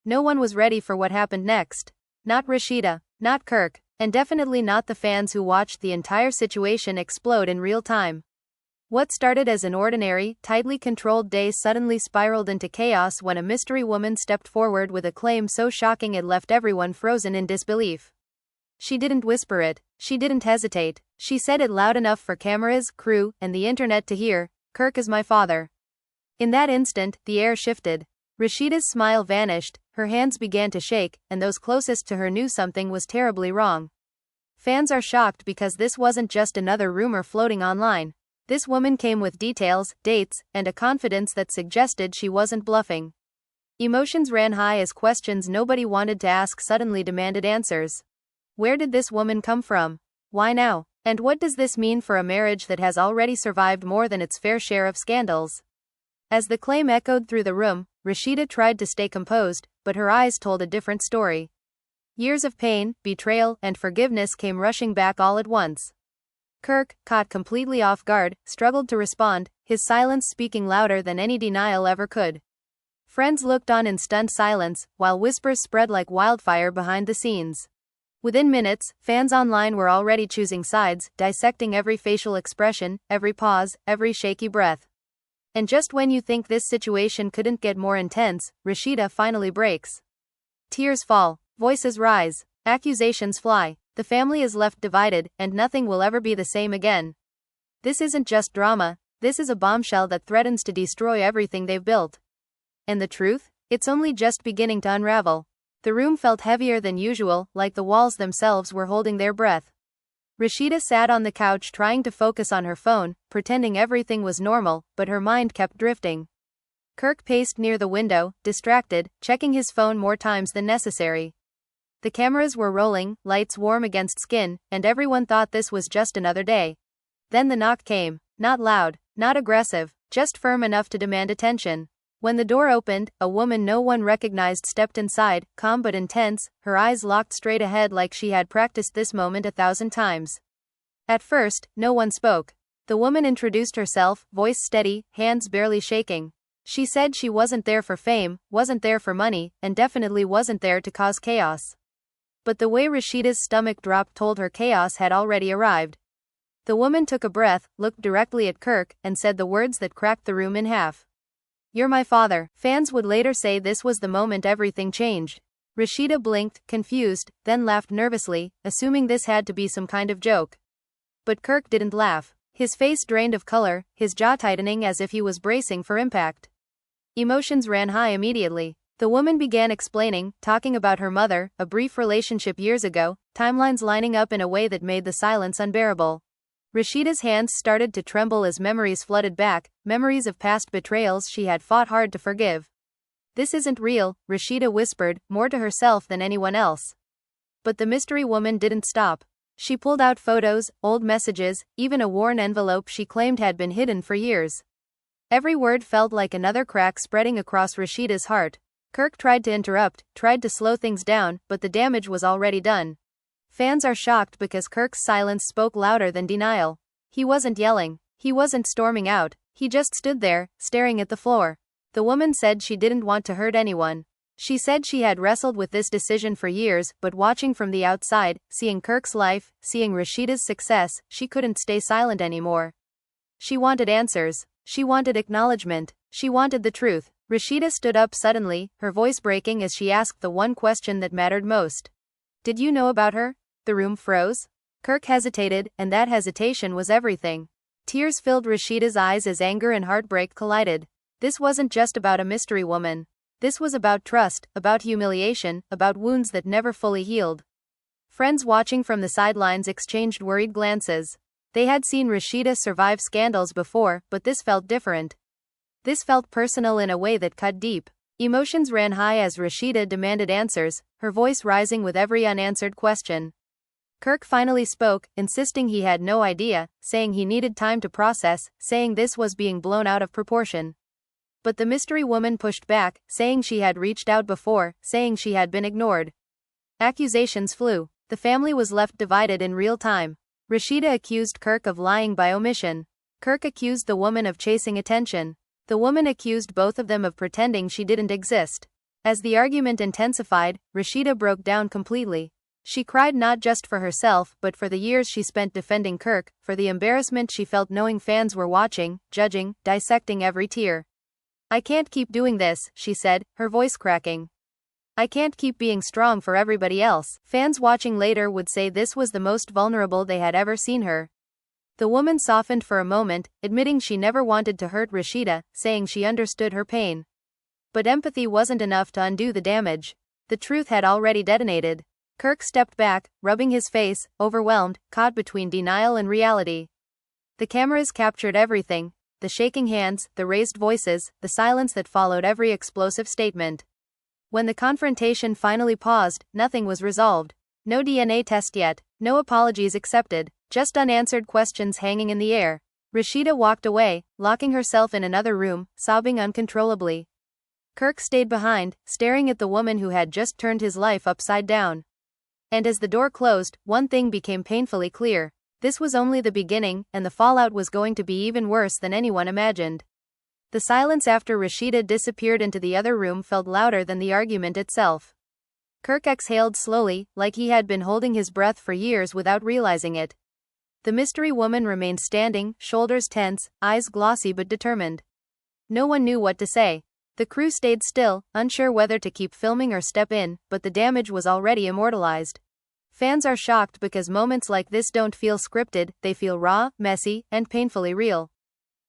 No one was ready for what happened next. Not Rasheeda, not Kirk, and definitely not the fans who watched the entire situation explode in real time. What started as an ordinary, tightly controlled day suddenly spiraled into chaos when a mystery woman stepped forward with a claim so shocking it left everyone frozen in disbelief. She didn't whisper it, she didn't hesitate, she said it loud enough for cameras, crew, and the internet to hear, "Kirk is my father." In that instant, the air shifted. Rasheeda's smile vanished, her hands began to shake, and those closest to her knew something was terribly wrong. Fans are shocked because this wasn't just another rumor floating online. This woman came with details, dates, and a confidence that suggested she wasn't bluffing. Emotions ran high as questions nobody wanted to ask suddenly demanded answers. Where did this woman come from? Why now? And what does this mean for a marriage that has already survived more than its fair share of scandals? As the claim echoed through the room, Rasheeda tried to stay composed, but her eyes told a different story. Years of pain, betrayal, and forgiveness came rushing back all at once. Kirk, caught completely off guard, struggled to respond, his silence speaking louder than any denial ever could. Friends looked on in stunned silence, while whispers spread like wildfire behind the scenes. Within minutes, fans online were already choosing sides, dissecting every facial expression, every pause, every shaky breath. And just when you think this situation couldn't get more intense, Rasheeda finally breaks. Tears fall, voices rise, accusations fly. The family is left divided, and nothing will ever be the same again. This isn't just drama, this is a bombshell that threatens to destroy everything they've built. And the truth? It's only just beginning to unravel. The room felt heavier than usual, like the walls themselves were holding their breath. Rasheeda sat on the couch trying to focus on her phone, pretending everything was normal, but her mind kept drifting. Kirk paced near the window, distracted, checking his phone more times than necessary. The cameras were rolling, lights warm against skin, and everyone thought this was just another day. Then the knock came, not loud, not aggressive, just firm enough to demand attention. When the door opened, a woman no one recognized stepped inside, calm but intense, her eyes locked straight ahead like she had practiced this moment 1,000 times. At first, no one spoke. The woman introduced herself, voice steady, hands barely shaking. She said she wasn't there for fame, wasn't there for money, and definitely wasn't there to cause chaos. But the way Rasheeda's stomach dropped told her chaos had already arrived. The woman took a breath, looked directly at Kirk, and said the words that cracked the room in half. "You're my father." Fans would later say this was the moment everything changed. Rasheeda blinked, confused, then laughed nervously, assuming this had to be some kind of joke. But Kirk didn't laugh. His face drained of color, his jaw tightening as if he was bracing for impact. Emotions ran high immediately. The woman began explaining, talking about her mother, a brief relationship years ago, timelines lining up in a way that made the silence unbearable. Rasheeda's hands started to tremble as memories flooded back, memories of past betrayals she had fought hard to forgive. "This isn't real," Rasheeda whispered, more to herself than anyone else. But the mystery woman didn't stop. She pulled out photos, old messages, even a worn envelope she claimed had been hidden for years. Every word felt like another crack spreading across Rasheeda's heart. Kirk tried to interrupt, tried to slow things down, but the damage was already done. Fans are shocked because Kirk's silence spoke louder than denial. He wasn't yelling, he wasn't storming out, he just stood there, staring at the floor. The woman said she didn't want to hurt anyone. She said she had wrestled with this decision for years, but watching from the outside, seeing Kirk's life, seeing Rasheeda's success, she couldn't stay silent anymore. She wanted answers. She wanted acknowledgement. She wanted the truth. Rasheeda stood up suddenly, her voice breaking as she asked the one question that mattered most. "Did you know about her?" The room froze. Kirk hesitated, and that hesitation was everything. Tears filled Rasheeda's eyes as anger and heartbreak collided. This wasn't just about a mystery woman. This was about trust, about humiliation, about wounds that never fully healed. Friends watching from the sidelines exchanged worried glances. They had seen Rasheeda survive scandals before, but this felt different. This felt personal in a way that cut deep. Emotions ran high as Rasheeda demanded answers, her voice rising with every unanswered question. Kirk finally spoke, insisting he had no idea, saying he needed time to process, saying this was being blown out of proportion. But the mystery woman pushed back, saying she had reached out before, saying she had been ignored. Accusations flew. The family was left divided in real time. Rasheeda accused Kirk of lying by omission. Kirk accused the woman of chasing attention. The woman accused both of them of pretending she didn't exist. As the argument intensified, Rasheeda broke down completely. She cried not just for herself but for the years she spent defending Kirk, for the embarrassment she felt knowing fans were watching, judging, dissecting every tear. "I can't keep doing this," she said, her voice cracking. "I can't keep being strong for everybody else." Fans watching later would say this was the most vulnerable they had ever seen her. The woman softened for a moment, admitting she never wanted to hurt Rasheeda, saying she understood her pain. But empathy wasn't enough to undo the damage. The truth had already detonated. Kirk stepped back, rubbing his face, overwhelmed, caught between denial and reality. The cameras captured everything: the shaking hands, the raised voices, the silence that followed every explosive statement. When the confrontation finally paused, nothing was resolved. No DNA test yet, no apologies accepted, just unanswered questions hanging in the air. Rasheeda walked away, locking herself in another room, sobbing uncontrollably. Kirk stayed behind, staring at the woman who had just turned his life upside down. And as the door closed, one thing became painfully clear. This was only the beginning, and the fallout was going to be even worse than anyone imagined. The silence after Rasheeda disappeared into the other room felt louder than the argument itself. Kirk exhaled slowly, like he had been holding his breath for years without realizing it. The mystery woman remained standing, shoulders tense, eyes glossy but determined. No one knew what to say. The crew stayed still, unsure whether to keep filming or step in, but the damage was already immortalized. Fans are shocked because moments like this don't feel scripted, they feel raw, messy, and painfully real.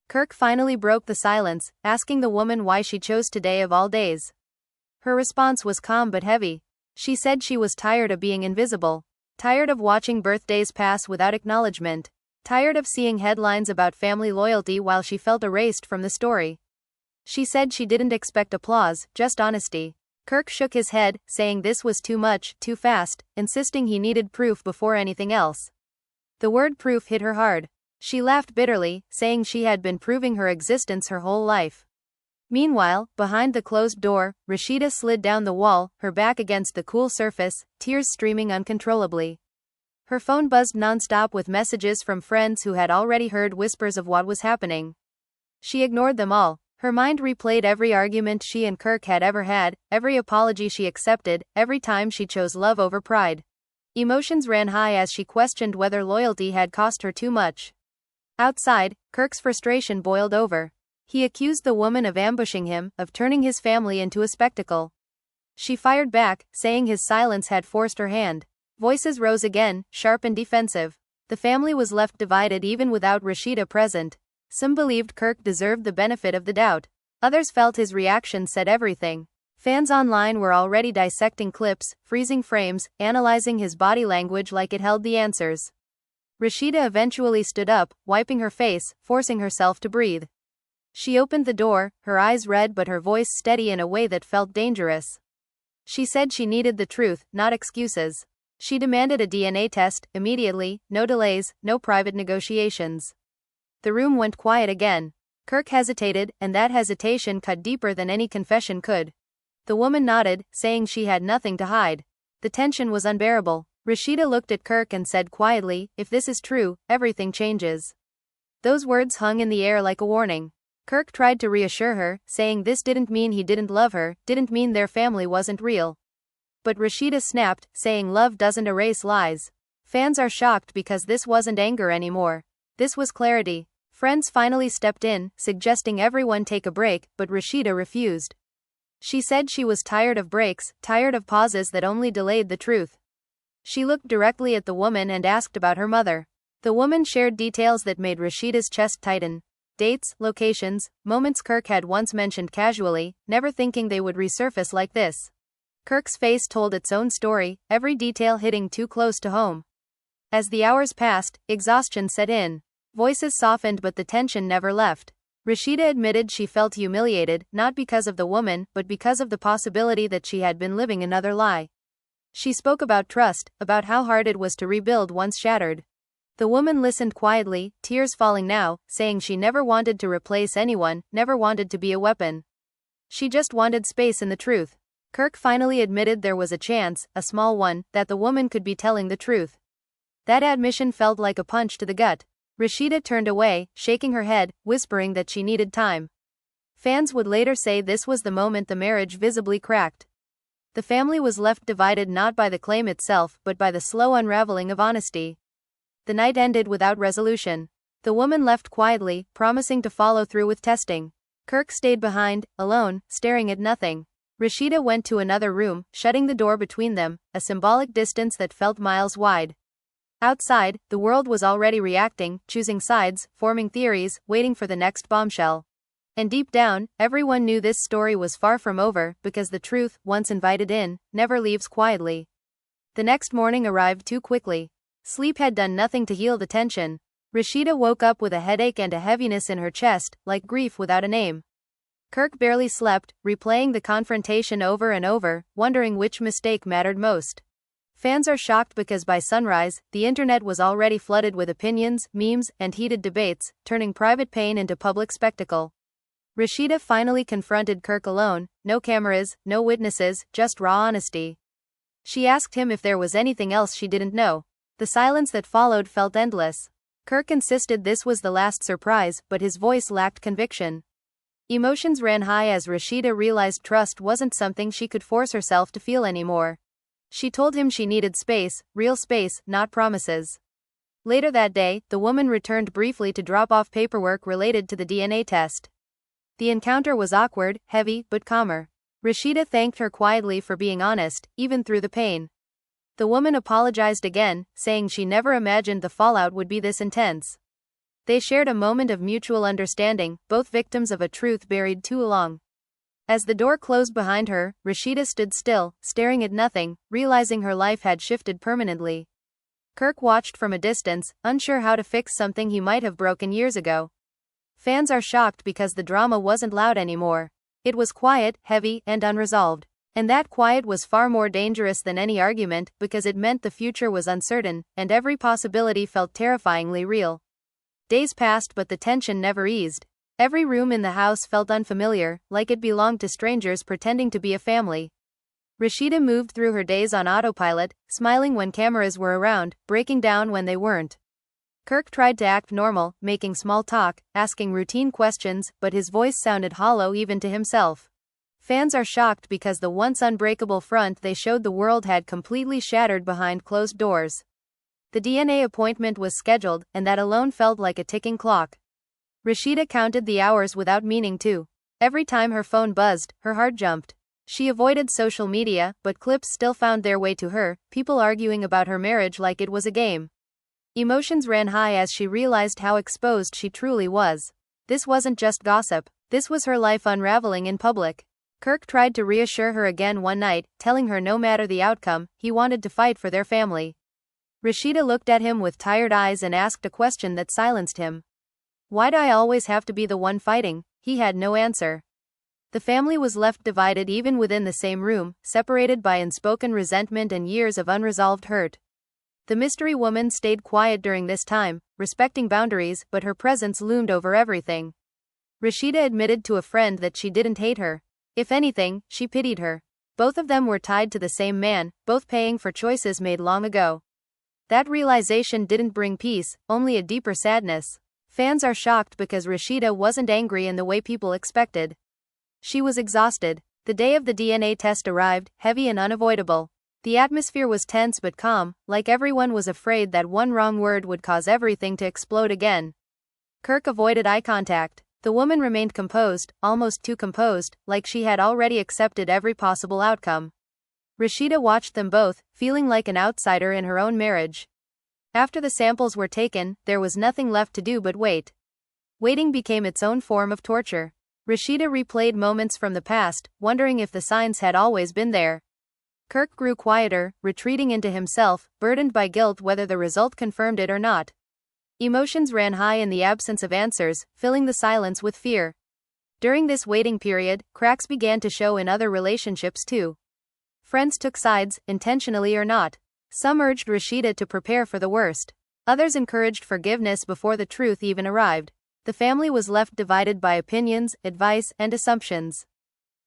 Kirk finally broke the silence, asking the woman why she chose today of all days. Her response was calm but heavy. She said she was tired of being invisible. Tired of watching birthdays pass without acknowledgement. Tired of seeing headlines about family loyalty while she felt erased from the story. She said she didn't expect applause, just honesty. Kirk shook his head, saying this was too much, too fast, insisting he needed proof before anything else. The word proof hit her hard. She laughed bitterly, saying she had been proving her existence her whole life. Meanwhile, behind the closed door, Rasheeda slid down the wall, her back against the cool surface, tears streaming uncontrollably. Her phone buzzed nonstop with messages from friends who had already heard whispers of what was happening. She ignored them all. Her mind replayed every argument she and Kirk had ever had, every apology she accepted, every time she chose love over pride. Emotions ran high as she questioned whether loyalty had cost her too much. Outside, Kirk's frustration boiled over. He accused the woman of ambushing him, of turning his family into a spectacle. She fired back, saying his silence had forced her hand. Voices rose again, sharp and defensive. The family was left divided even without Rasheeda present. Some believed Kirk deserved the benefit of the doubt. Others felt his reaction said everything. Fans online were already dissecting clips, freezing frames, analyzing his body language like it held the answers. Rasheeda eventually stood up, wiping her face, forcing herself to breathe. She opened the door, her eyes red but her voice steady in a way that felt dangerous. She said she needed the truth, not excuses. She demanded a DNA test, immediately, no delays, no private negotiations. The room went quiet again. Kirk hesitated, and that hesitation cut deeper than any confession could. The woman nodded, saying she had nothing to hide. The tension was unbearable. Rasheeda looked at Kirk and said quietly, "If this is true, everything changes." Those words hung in the air like a warning. Kirk tried to reassure her, saying this didn't mean he didn't love her, didn't mean their family wasn't real. But Rasheeda snapped, saying love doesn't erase lies. Fans are shocked because this wasn't anger anymore. This was clarity. Friends finally stepped in, suggesting everyone take a break, but Rasheeda refused. She said she was tired of breaks, tired of pauses that only delayed the truth. She looked directly at the woman and asked about her mother. The woman shared details that made Rasheeda's chest tighten. Dates, locations, moments Kirk had once mentioned casually, never thinking they would resurface like this. Kirk's face told its own story, every detail hitting too close to home. As the hours passed, exhaustion set in. Voices softened but the tension never left. Rasheeda admitted she felt humiliated, not because of the woman, but because of the possibility that she had been living another lie. She spoke about trust, about how hard it was to rebuild once shattered. The woman listened quietly, tears falling now, saying she never wanted to replace anyone, never wanted to be a weapon. She just wanted space in the truth. Kirk finally admitted there was a chance, a small one, that the woman could be telling the truth. That admission felt like a punch to the gut. Rasheeda turned away, shaking her head, whispering that she needed time. Fans would later say this was the moment the marriage visibly cracked. The family was left divided not by the claim itself but by the slow unraveling of honesty. The night ended without resolution. The woman left quietly, promising to follow through with testing. Kirk stayed behind, alone, staring at nothing. Rasheeda went to another room, shutting the door between them, a symbolic distance that felt miles wide. Outside, the world was already reacting, choosing sides, forming theories, waiting for the next bombshell. And deep down, everyone knew this story was far from over, because the truth, once invited in, never leaves quietly. The next morning arrived too quickly. Sleep had done nothing to heal the tension. Rasheeda woke up with a headache and a heaviness in her chest, like grief without a name. Kirk barely slept, replaying the confrontation over and over, wondering which mistake mattered most. Fans are shocked because by sunrise, the internet was already flooded with opinions, memes, and heated debates, turning private pain into public spectacle. Rasheeda finally confronted Kirk alone, no cameras, no witnesses, just raw honesty. She asked him if there was anything else she didn't know. The silence that followed felt endless. Kirk insisted this was the last surprise, but his voice lacked conviction. Emotions ran high as Rasheeda realized trust wasn't something she could force herself to feel anymore. She told him she needed space, real space, not promises. Later that day, the woman returned briefly to drop off paperwork related to the DNA test. The encounter was awkward, heavy, but calmer. Rasheeda thanked her quietly for being honest, even through the pain. The woman apologized again, saying she never imagined the fallout would be this intense. They shared a moment of mutual understanding, both victims of a truth buried too long. As the door closed behind her, Rasheeda stood still, staring at nothing, realizing her life had shifted permanently. Kirk watched from a distance, unsure how to fix something he might have broken years ago. Fans are shocked because the drama wasn't loud anymore. It was quiet, heavy, and unresolved. And that quiet was far more dangerous than any argument, because it meant the future was uncertain, and every possibility felt terrifyingly real. Days passed but the tension never eased. Every room in the house felt unfamiliar, like it belonged to strangers pretending to be a family. Rasheeda moved through her days on autopilot, smiling when cameras were around, breaking down when they weren't. Kirk tried to act normal, making small talk, asking routine questions, but his voice sounded hollow even to himself. Fans are shocked because the once unbreakable front they showed the world had completely shattered behind closed doors. The DNA appointment was scheduled, and that alone felt like a ticking clock. Rasheeda counted the hours without meaning to. Every time her phone buzzed, her heart jumped. She avoided social media, but clips still found their way to her, people arguing about her marriage like it was a game. Emotions ran high as she realized how exposed she truly was. This wasn't just gossip, this was her life unraveling in public. Kirk tried to reassure her again one night, telling her no matter the outcome, he wanted to fight for their family. Rasheeda looked at him with tired eyes and asked a question that silenced him. Why'd I always have to be the one fighting? He had no answer. The family was left divided even within the same room, separated by unspoken resentment and years of unresolved hurt. The mystery woman stayed quiet during this time, respecting boundaries, but her presence loomed over everything. Rasheeda admitted to a friend that she didn't hate her. If anything, she pitied her. Both of them were tied to the same man, both paying for choices made long ago. That realization didn't bring peace, only a deeper sadness. Fans are shocked because Rasheeda wasn't angry in the way people expected. She was exhausted. The day of the DNA test arrived, heavy and unavoidable. The atmosphere was tense but calm, like everyone was afraid that one wrong word would cause everything to explode again. Kirk avoided eye contact. The woman remained composed, almost too composed, like she had already accepted every possible outcome. Rasheeda watched them both, feeling like an outsider in her own marriage. After the samples were taken, there was nothing left to do but wait. Waiting became its own form of torture. Rasheeda replayed moments from the past, wondering if the signs had always been there. Kirk grew quieter, retreating into himself, burdened by guilt whether the result confirmed it or not. Emotions ran high in the absence of answers, filling the silence with fear. During this waiting period, cracks began to show in other relationships too. Friends took sides, intentionally or not. Some urged Rasheeda to prepare for the worst. Others encouraged forgiveness before the truth even arrived. The family was left divided by opinions, advice, and assumptions.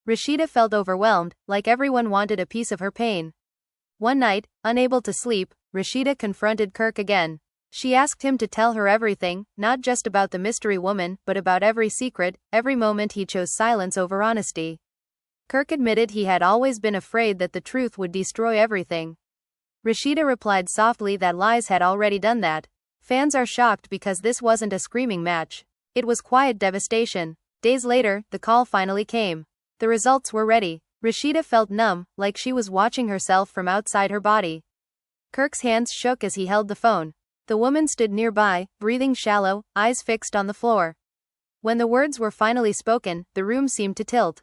Rasheeda felt overwhelmed, like everyone wanted a piece of her pain. One night, unable to sleep, Rasheeda confronted Kirk again. She asked him to tell her everything, not just about the mystery woman, but about every secret. Every moment he chose silence over honesty. Kirk admitted he had always been afraid that the truth would destroy everything. Rasheeda replied softly that lies had already done that. Fans are shocked because this wasn't a screaming match. It was quiet devastation. Days later, the call finally came. The results were ready. Rasheeda felt numb, like she was watching herself from outside her body. Kirk's hands shook as he held the phone. The woman stood nearby, breathing shallow, eyes fixed on the floor. When the words were finally spoken, the room seemed to tilt.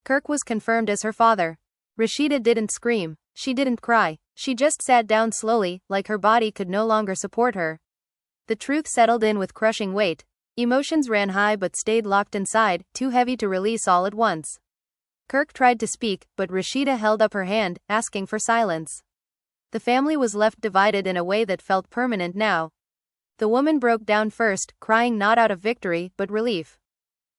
Kirk was confirmed as her father. Rasheeda didn't scream. She didn't cry. She just sat down slowly, like her body could no longer support her. The truth settled in with crushing weight. Emotions ran high but stayed locked inside, too heavy to release all at once. Kirk tried to speak, but Rasheeda held up her hand, asking for silence. The family was left divided in a way that felt permanent now. The woman broke down first, crying not out of victory, but relief.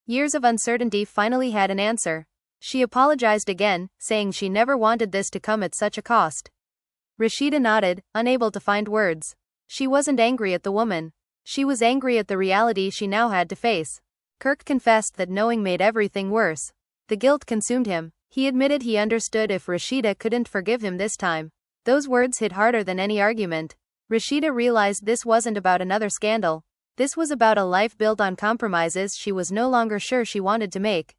Years of uncertainty finally had an answer. She apologized again, saying she never wanted this to come at such a cost. Rasheeda nodded, unable to find words. She wasn't angry at the woman. She was angry at the reality she now had to face. Kirk confessed that knowing made everything worse. The guilt consumed him. He admitted he understood if Rasheeda couldn't forgive him this time. Those words hit harder than any argument. Rasheeda realized this wasn't about another scandal. This was about a life built on compromises she was no longer sure she wanted to make.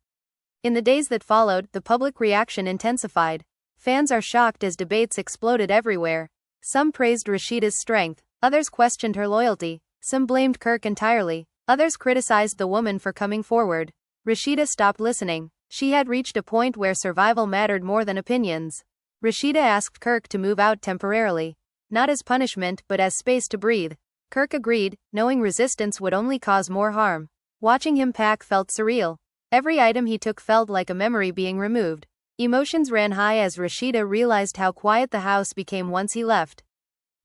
In the days that followed, the public reaction intensified. Fans are shocked as debates exploded everywhere. Some praised Rasheeda's strength, others questioned her loyalty, some blamed Kirk entirely, others criticized the woman for coming forward. Rasheeda stopped listening. She had reached a point where survival mattered more than opinions. Rasheeda asked Kirk to move out temporarily. Not as punishment but as space to breathe. Kirk agreed, knowing resistance would only cause more harm. Watching him pack felt surreal. Every item he took felt like a memory being removed. Emotions ran high as Rasheeda realized how quiet the house became once he left.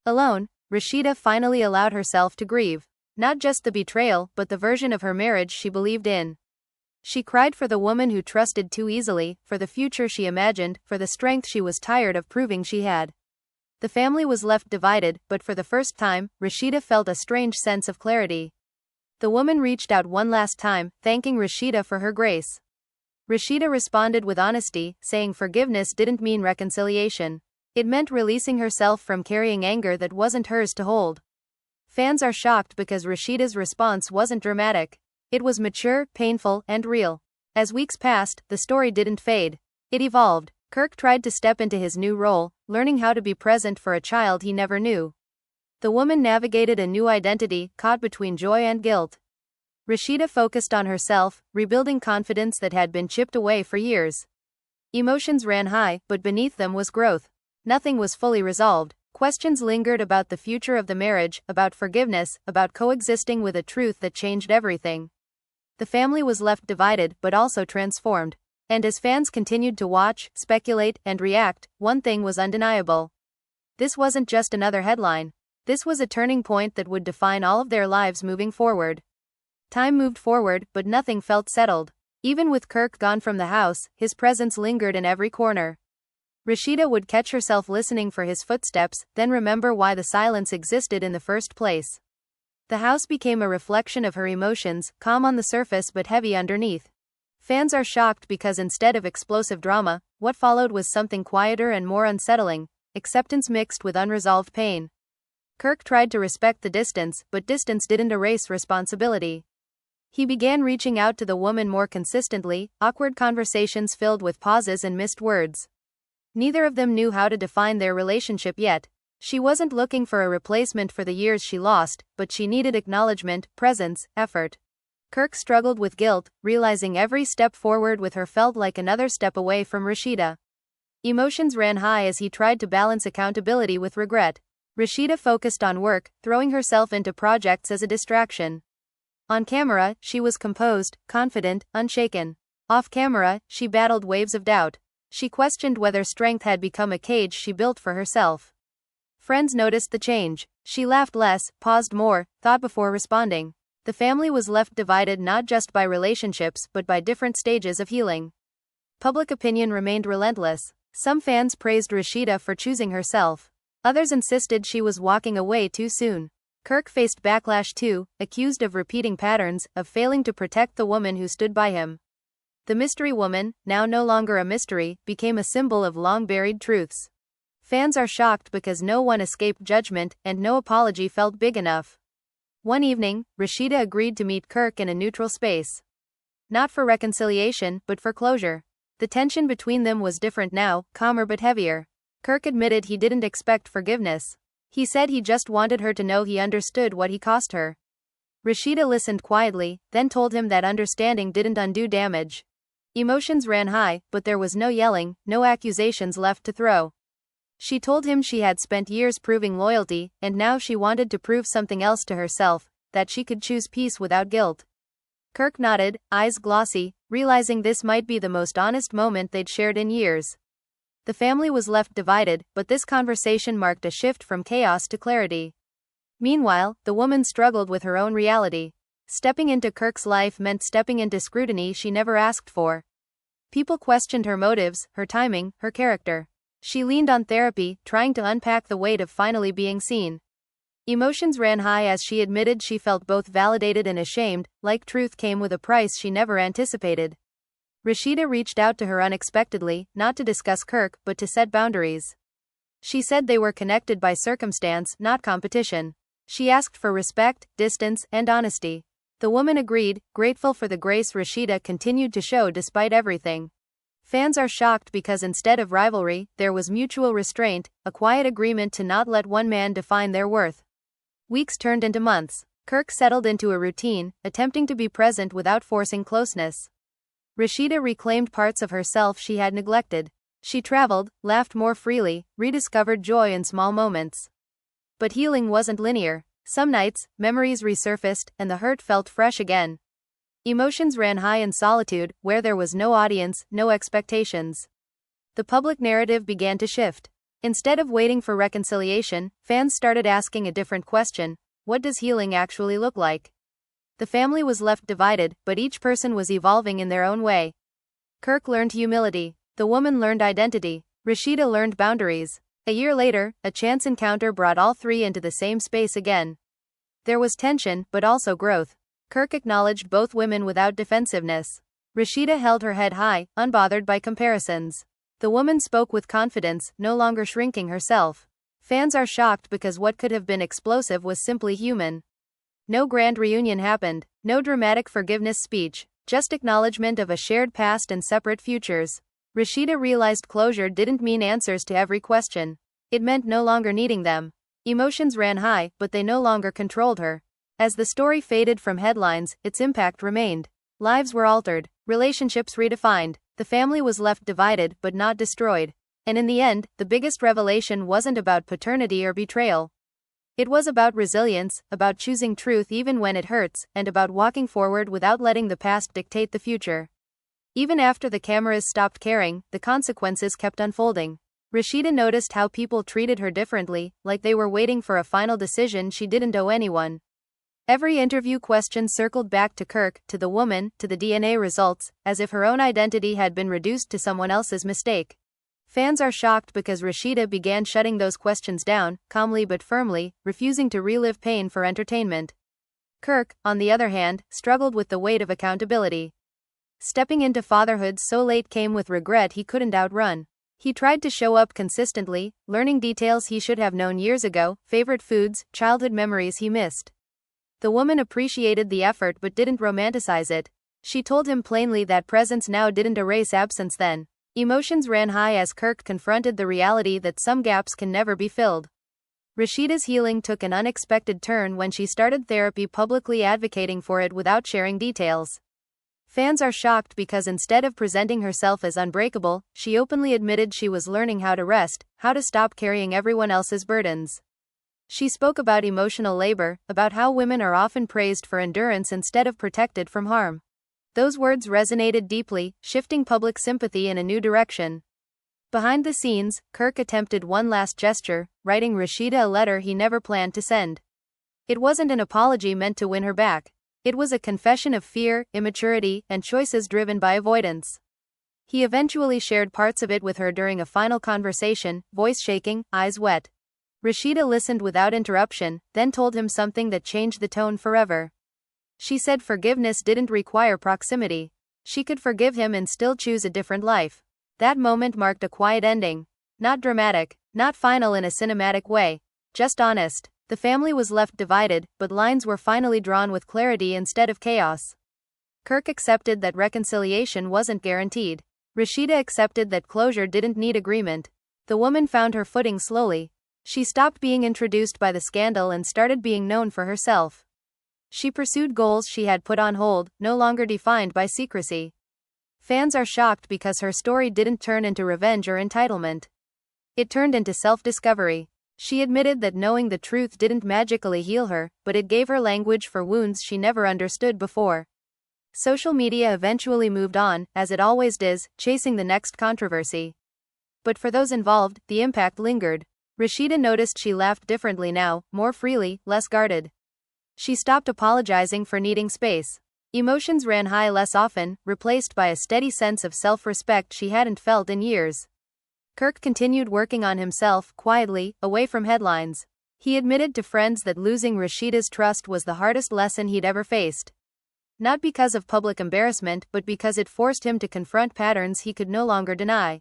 Alone, Rasheeda finally allowed herself to grieve. Not just the betrayal, but the version of her marriage she believed in. She cried for the woman who trusted too easily, for the future she imagined, for the strength she was tired of proving she had. The family was left divided, but for the first time, Rasheeda felt a strange sense of clarity. The woman reached out one last time, thanking Rasheeda for her grace. Rasheeda responded with honesty, saying forgiveness didn't mean reconciliation. It meant releasing herself from carrying anger that wasn't hers to hold. Fans are shocked because Rasheeda's response wasn't dramatic. It was mature, painful, and real. As weeks passed, the story didn't fade. It evolved. Kirk tried to step into his new role, learning how to be present for a child he never knew. The woman navigated a new identity, caught between joy and guilt. Rasheeda focused on herself, rebuilding confidence that had been chipped away for years. Emotions ran high, but beneath them was growth. Nothing was fully resolved. Questions lingered about the future of the marriage, about forgiveness, about coexisting with a truth that changed everything. The family was left divided, but also transformed. And as fans continued to watch, speculate, and react, one thing was undeniable. This wasn't just another headline. This was a turning point that would define all of their lives moving forward. Time moved forward, but nothing felt settled. Even with Kirk gone from the house, his presence lingered in every corner. Rasheeda would catch herself listening for his footsteps, then remember why the silence existed in the first place. The house became a reflection of her emotions, calm on the surface but heavy underneath. Fans are shocked because instead of explosive drama, what followed was something quieter and more unsettling, acceptance mixed with unresolved pain. Kirk tried to respect the distance, but distance didn't erase responsibility. He began reaching out to the woman more consistently, awkward conversations filled with pauses and missed words. Neither of them knew how to define their relationship yet. She wasn't looking for a replacement for the years she lost, but she needed acknowledgement, presence, effort. Kirk struggled with guilt, realizing every step forward with her felt like another step away from Rasheeda. Emotions ran high as he tried to balance accountability with regret. Rasheeda focused on work, throwing herself into projects as a distraction. On camera, she was composed, confident, unshaken. Off camera, she battled waves of doubt. She questioned whether strength had become a cage she built for herself. Friends noticed the change. She laughed less, paused more, thought before responding. The family was left divided not just by relationships but by different stages of healing. Public opinion remained relentless. Some fans praised Rasheeda for choosing herself. Others insisted she was walking away too soon. Kirk faced backlash too, accused of repeating patterns, of failing to protect the woman who stood by him. The mystery woman, now no longer a mystery, became a symbol of long-buried truths. Fans are shocked because no one escaped judgment, and no apology felt big enough. One evening, Rasheeda agreed to meet Kirk in a neutral space. Not for reconciliation, but for closure. The tension between them was different now, calmer but heavier. Kirk admitted he didn't expect forgiveness. He said he just wanted her to know he understood what he cost her. Rasheeda listened quietly, then told him that understanding didn't undo damage. Emotions ran high, but there was no yelling, no accusations left to throw. She told him she had spent years proving loyalty, and now she wanted to prove something else to herself, that she could choose peace without guilt. Kirk nodded, eyes glossy, realizing this might be the most honest moment they'd shared in years. The family was left divided, but this conversation marked a shift from chaos to clarity. Meanwhile, the woman struggled with her own reality. Stepping into Kirk's life meant stepping into scrutiny she never asked for. People questioned her motives, her timing, her character. She leaned on therapy, trying to unpack the weight of finally being seen. Emotions ran high as she admitted she felt both validated and ashamed, like truth came with a price she never anticipated. Rasheeda reached out to her unexpectedly, not to discuss Kirk, but to set boundaries. She said they were connected by circumstance, not competition. She asked for respect, distance, and honesty. The woman agreed, grateful for the grace Rasheeda continued to show despite everything. Fans are shocked because instead of rivalry, there was mutual restraint, a quiet agreement to not let one man define their worth. Weeks turned into months. Kirk settled into a routine, attempting to be present without forcing closeness. Rasheeda reclaimed parts of herself she had neglected. She traveled, laughed more freely, rediscovered joy in small moments. But healing wasn't linear. Some nights, memories resurfaced, and the hurt felt fresh again. Emotions ran high in solitude, where there was no audience, no expectations. The public narrative began to shift. Instead of waiting for reconciliation, fans started asking a different question: what does healing actually look like? The family was left divided, but each person was evolving in their own way. Kirk learned humility. The woman learned identity. Rasheeda learned boundaries. A year later, a chance encounter brought all three into the same space again. There was tension, but also growth. Kirk acknowledged both women without defensiveness. Rasheeda held her head high, unbothered by comparisons. The woman spoke with confidence, no longer shrinking herself. Fans are shocked because what could have been explosive was simply human. No grand reunion happened, no dramatic forgiveness speech, just acknowledgement of a shared past and separate futures. Rasheeda realized closure didn't mean answers to every question. It meant no longer needing them. Emotions ran high, but they no longer controlled her. As the story faded from headlines, its impact remained. Lives were altered, relationships redefined, the family was left divided but not destroyed. And in the end, the biggest revelation wasn't about paternity or betrayal. It was about resilience, about choosing truth even when it hurts, and about walking forward without letting the past dictate the future. Even after the cameras stopped caring, the consequences kept unfolding. Rasheeda noticed how people treated her differently, like they were waiting for a final decision she didn't owe anyone. Every interview question circled back to Kirk, to the woman, to the DNA results, as if her own identity had been reduced to someone else's mistake. Fans are shocked because Rasheeda began shutting those questions down, calmly but firmly, refusing to relive pain for entertainment. Kirk, on the other hand, struggled with the weight of accountability. Stepping into fatherhood so late came with regret he couldn't outrun. He tried to show up consistently, learning details he should have known years ago, favorite foods, childhood memories he missed. The woman appreciated the effort but didn't romanticize it. She told him plainly that presence now didn't erase absence then. Emotions ran high as Kirk confronted the reality that some gaps can never be filled. Rasheeda's healing took an unexpected turn when she started therapy, publicly advocating for it without sharing details. Fans are shocked because instead of presenting herself as unbreakable, she openly admitted she was learning how to rest, how to stop carrying everyone else's burdens. She spoke about emotional labor, about how women are often praised for endurance instead of protected from harm. Those words resonated deeply, shifting public sympathy in a new direction. Behind the scenes, Kirk attempted one last gesture, writing Rasheeda a letter he never planned to send. It wasn't an apology meant to win her back. It was a confession of fear, immaturity, and choices driven by avoidance. He eventually shared parts of it with her during a final conversation, voice shaking, eyes wet. Rasheeda listened without interruption, then told him something that changed the tone forever. She said forgiveness didn't require proximity. She could forgive him and still choose a different life. That moment marked a quiet ending. Not dramatic, not final in a cinematic way, just honest. The family was left divided, but lines were finally drawn with clarity instead of chaos. Kirk accepted that reconciliation wasn't guaranteed. Rasheeda accepted that closure didn't need agreement. The woman found her footing slowly. She stopped being introduced by the scandal and started being known for herself. She pursued goals she had put on hold, no longer defined by secrecy. Fans are shocked because her story didn't turn into revenge or entitlement. It turned into self-discovery. She admitted that knowing the truth didn't magically heal her, but it gave her language for wounds she never understood before. Social media eventually moved on, as it always does, chasing the next controversy. But for those involved, the impact lingered. Rasheeda noticed she laughed differently now, more freely, less guarded. She stopped apologizing for needing space. Emotions ran high less often, replaced by a steady sense of self-respect she hadn't felt in years. Kirk continued working on himself, quietly, away from headlines. He admitted to friends that losing Rasheeda's trust was the hardest lesson he'd ever faced. Not because of public embarrassment, but because it forced him to confront patterns he could no longer deny.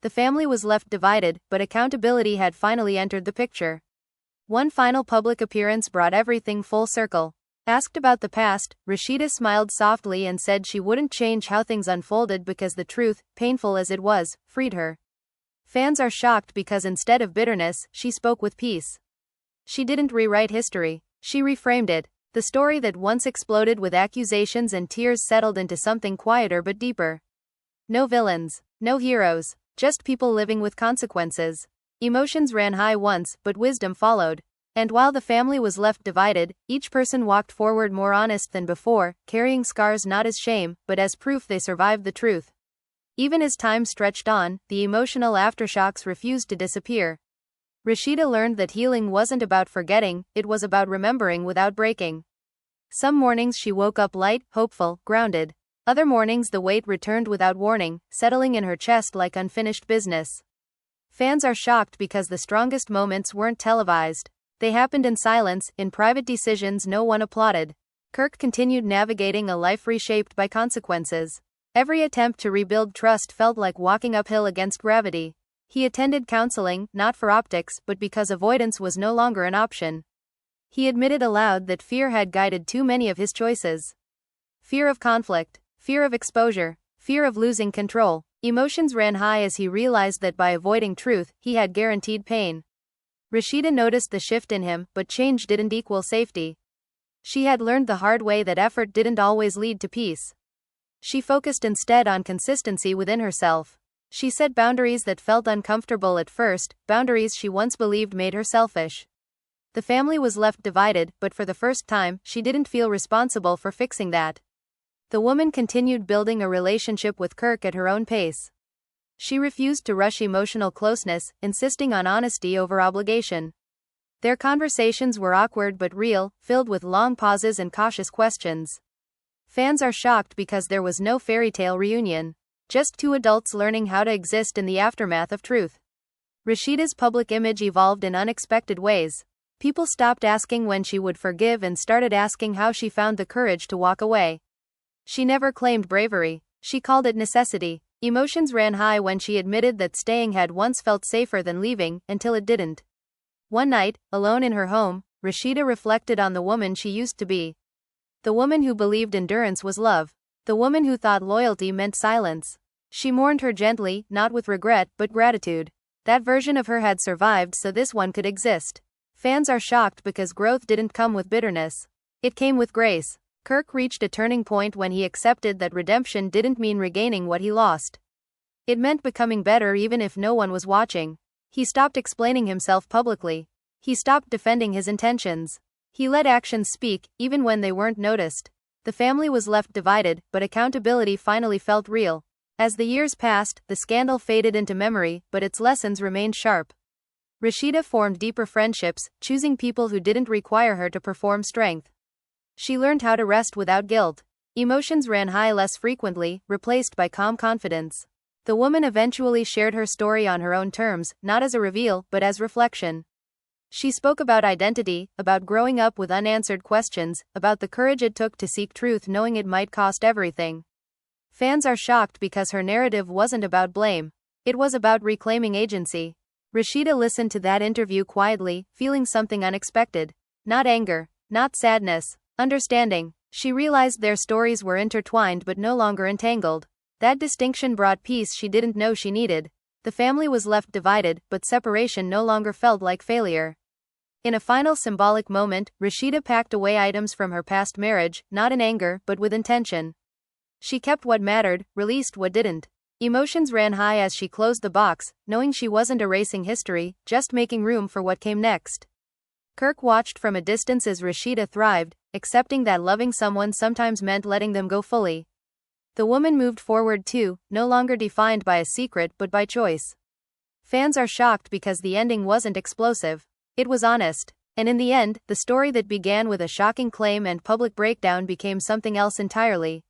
The family was left divided, but accountability had finally entered the picture. One final public appearance brought everything full circle. Asked about the past, Rasheeda smiled softly and said she wouldn't change how things unfolded because the truth, painful as it was, freed her. Fans are shocked because instead of bitterness, she spoke with peace. She didn't rewrite history. She reframed it. The story that once exploded with accusations and tears settled into something quieter but deeper. No villains. No heroes. Just people living with consequences. Emotions ran high once, but wisdom followed. And while the family was left divided, each person walked forward more honest than before, carrying scars not as shame, but as proof they survived the truth. Even as time stretched on, the emotional aftershocks refused to disappear. Rasheeda learned that healing wasn't about forgetting, it was about remembering without breaking. Some mornings she woke up light, hopeful, grounded. Other mornings the weight returned without warning, settling in her chest like unfinished business. Fans are shocked because the strongest moments weren't televised. They happened in silence, in private decisions no one applauded. Kirk continued navigating a life reshaped by consequences. Every attempt to rebuild trust felt like walking uphill against gravity. He attended counseling, not for optics, but because avoidance was no longer an option. He admitted aloud that fear had guided too many of his choices. Fear of conflict, fear of exposure, fear of losing control. Emotions ran high as he realized that by avoiding truth, he had guaranteed pain. Rasheeda noticed the shift in him, but change didn't equal safety. She had learned the hard way that effort didn't always lead to peace. She focused instead on consistency within herself. She set boundaries that felt uncomfortable at first, boundaries she once believed made her selfish. The family was left divided, but for the first time, she didn't feel responsible for fixing that. The woman continued building a relationship with Kirk at her own pace. She refused to rush emotional closeness, insisting on honesty over obligation. Their conversations were awkward but real, filled with long pauses and cautious questions. Fans are shocked because there was no fairy tale reunion. Just two adults learning how to exist in the aftermath of truth. Rasheeda's public image evolved in unexpected ways. People stopped asking when she would forgive and started asking how she found the courage to walk away. She never claimed bravery. She called it necessity. Emotions ran high when she admitted that staying had once felt safer than leaving, until it didn't. One night, alone in her home, Rasheeda reflected on the woman she used to be. The woman who believed endurance was love. The woman who thought loyalty meant silence. She mourned her gently, not with regret, but gratitude. That version of her had survived so this one could exist. Fans are shocked because growth didn't come with bitterness. It came with grace. Kirk reached a turning point when he accepted that redemption didn't mean regaining what he lost. It meant becoming better even if no one was watching. He stopped explaining himself publicly. He stopped defending his intentions. He let actions speak, even when they weren't noticed. The family was left divided, but accountability finally felt real. As the years passed, the scandal faded into memory, but its lessons remained sharp. Rasheeda formed deeper friendships, choosing people who didn't require her to perform strength. She learned how to rest without guilt. Emotions ran high less frequently, replaced by calm confidence. The woman eventually shared her story on her own terms, not as a reveal, but as reflection. She spoke about identity, about growing up with unanswered questions, about the courage it took to seek truth knowing it might cost everything. Fans are shocked because her narrative wasn't about blame. It was about reclaiming agency. Rasheeda listened to that interview quietly, feeling something unexpected. Not anger, not sadness, understanding. She realized their stories were intertwined but no longer entangled. That distinction brought peace she didn't know she needed. The family was left divided, but separation no longer felt like failure. In a final symbolic moment, Rasheeda packed away items from her past marriage, not in anger, but with intention. She kept what mattered, released what didn't. Emotions ran high as she closed the box, knowing she wasn't erasing history, just making room for what came next. Kirk watched from a distance as Rasheeda thrived, accepting that loving someone sometimes meant letting them go fully. The woman moved forward too, no longer defined by a secret but by choice. Fans are shocked because the ending wasn't explosive. It was honest. And in the end, the story that began with a shocking claim and public breakdown became something else entirely.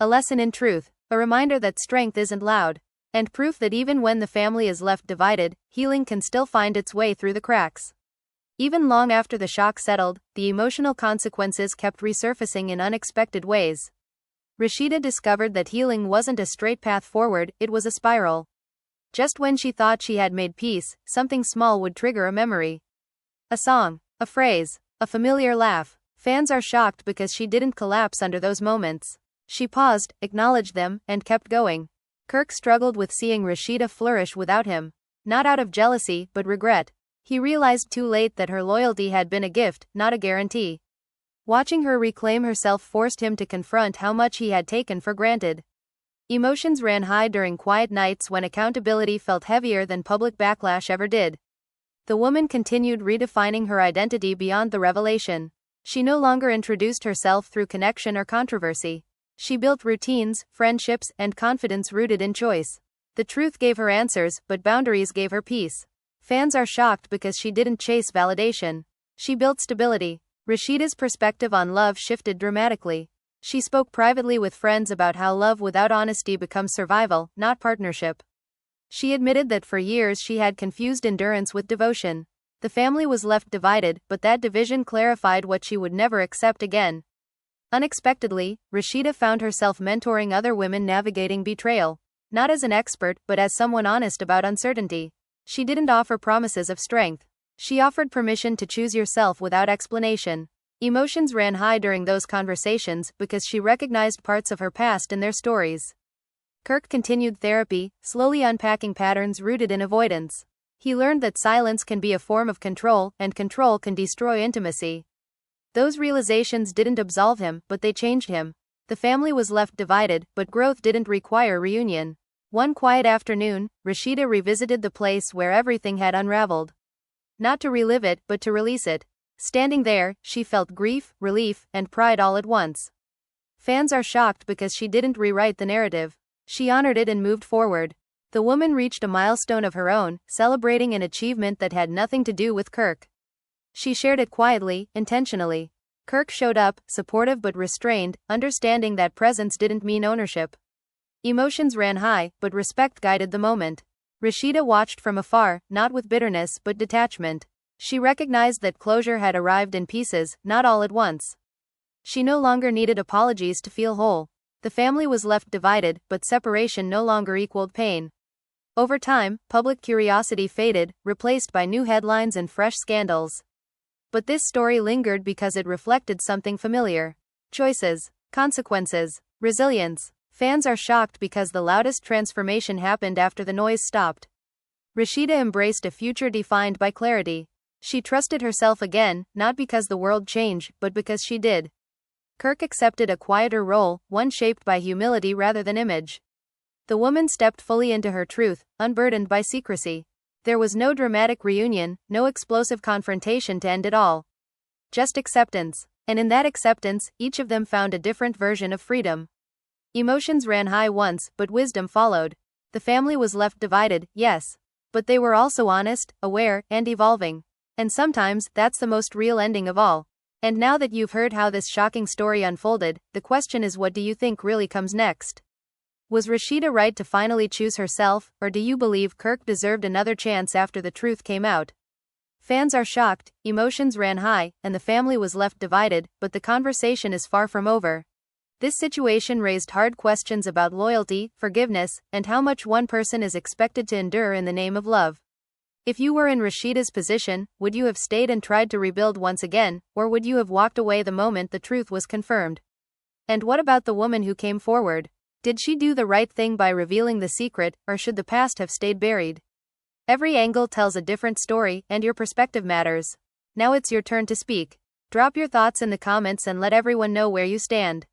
A lesson in truth, a reminder that strength isn't loud, and proof that even when the family is left divided, healing can still find its way through the cracks. Even long after the shock settled, the emotional consequences kept resurfacing in unexpected ways. Rasheeda discovered that healing wasn't a straight path forward, it was a spiral. Just when she thought she had made peace, something small would trigger a memory. A song, a phrase, a familiar laugh. Fans are shocked because she didn't collapse under those moments. She paused, acknowledged them, and kept going. Kirk struggled with seeing Rasheeda flourish without him. Not out of jealousy, but regret. He realized too late that her loyalty had been a gift, not a guarantee. Watching her reclaim herself forced him to confront how much he had taken for granted. Emotions ran high during quiet nights when accountability felt heavier than public backlash ever did. The woman continued redefining her identity beyond the revelation. She no longer introduced herself through connection or controversy. She built routines, friendships, and confidence rooted in choice. The truth gave her answers, but boundaries gave her peace. Fans are shocked because she didn't chase validation. She built stability. Rasheeda's perspective on love shifted dramatically. She spoke privately with friends about how love without honesty becomes survival, not partnership. She admitted that for years she had confused endurance with devotion. The family was left divided, but that division clarified what she would never accept again. Unexpectedly, Rasheeda found herself mentoring other women navigating betrayal. Not as an expert, but as someone honest about uncertainty. She didn't offer promises of strength. She offered permission to choose yourself without explanation. Emotions ran high during those conversations because she recognized parts of her past in their stories. Kirk continued therapy, slowly unpacking patterns rooted in avoidance. He learned that silence can be a form of control, and control can destroy intimacy. Those realizations didn't absolve him, but they changed him. The family was left divided, but growth didn't require reunion. One quiet afternoon, Rasheeda revisited the place where everything had unraveled. Not to relive it, but to release it. Standing there, she felt grief, relief, and pride all at once. Fans are shocked because she didn't rewrite the narrative. She honored it and moved forward. The woman reached a milestone of her own, celebrating an achievement that had nothing to do with Kirk. She shared it quietly, intentionally. Kirk showed up, supportive but restrained, understanding that presence didn't mean ownership. Emotions ran high, but respect guided the moment. Rasheeda watched from afar, not with bitterness but detachment. She recognized that closure had arrived in pieces, not all at once. She no longer needed apologies to feel whole. The family was left divided, but separation no longer equaled pain. Over time, public curiosity faded, replaced by new headlines and fresh scandals. But this story lingered because it reflected something familiar. Choices, consequences, resilience. Fans are shocked because the loudest transformation happened after the noise stopped. Rasheeda embraced a future defined by clarity. She trusted herself again, not because the world changed, but because she did. Kirk accepted a quieter role, one shaped by humility rather than image. The woman stepped fully into her truth, unburdened by secrecy. There was no dramatic reunion, no explosive confrontation to end it all. Just acceptance. And in that acceptance, each of them found a different version of freedom. Emotions ran high once, but wisdom followed. The family was left divided, yes. But they were also honest, aware, and evolving. And sometimes, that's the most real ending of all. And now that you've heard how this shocking story unfolded, the question is, what do you think really comes next? Was Rasheeda right to finally choose herself, or do you believe Kirk deserved another chance after the truth came out? Fans are shocked, emotions ran high, and the family was left divided, but the conversation is far from over. This situation raised hard questions about loyalty, forgiveness, and how much one person is expected to endure in the name of love. If you were in Rasheeda's position, would you have stayed and tried to rebuild once again, or would you have walked away the moment the truth was confirmed? And what about the woman who came forward? Did she do the right thing by revealing the secret, or should the past have stayed buried? Every angle tells a different story, and your perspective matters. Now it's your turn to speak. Drop your thoughts in the comments and let everyone know where you stand.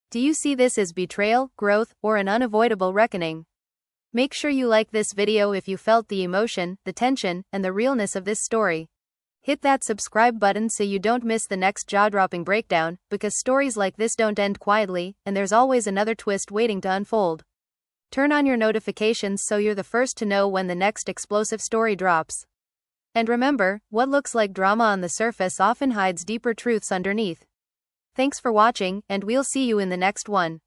Do you see this as betrayal, growth, or an unavoidable reckoning? Make sure you like this video if you felt the emotion, the tension, and the realness of this story. Hit that subscribe button so you don't miss the next jaw-dropping breakdown, because stories like this don't end quietly, and there's always another twist waiting to unfold. Turn on your notifications so you're the first to know when the next explosive story drops. And remember, what looks like drama on the surface often hides deeper truths underneath. Thanks for watching, and we'll see you in the next one.